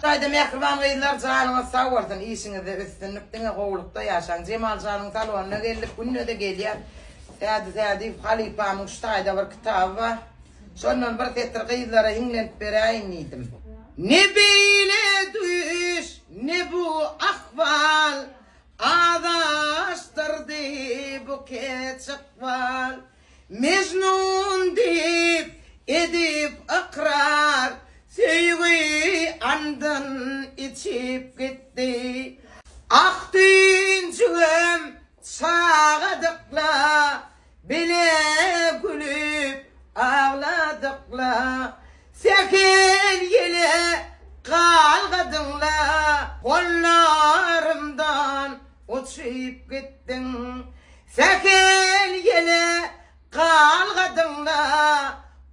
Dayda mehriban gıylar canına sağ olsun. İşinizi üstünlüktüne kovulukta yaşan. Cemal canın salonuna gelip gününe de geliyor. Seyadi Halifa Muştay'da bir kitabı var. Sonra bir tetir gıylara hinlenip bereyinliydim. Ne böyle düş, ne bu ahval, adaştırdı bu keçikval. Mecnun deyip, edip akrar, sevgi andın içip gitti. Aktüncüğüm çağıdıkla, bile gülüp ağladıkla. Sekel yele kalgadınla, kollarımdan uçup gittin. Sekel yele kalgadınla,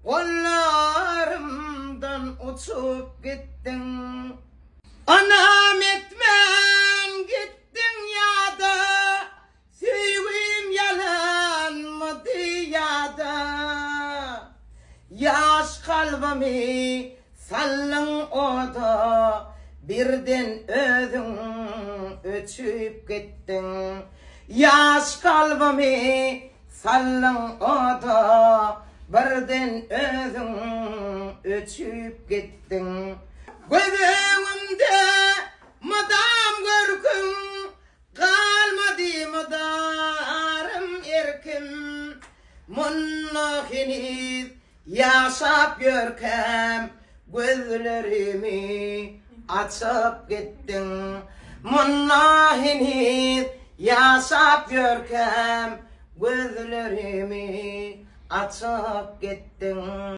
kollarımdan uçup gittin. Anam etmen gittin ya da, sevgim yalanmadı ya da. Yaş kalbimi sallın oda, birden özün öçüp gittin. Yaş kalbimi sallın oda, birden özün öçüp gittin. Gözümde madam görküm, kalmadı madarım erkim. Munnahiniz yaşap görkem, gözlerimi açıp gittin. Munnahiniz yaşap görkem, gözlerimi açıp gittin.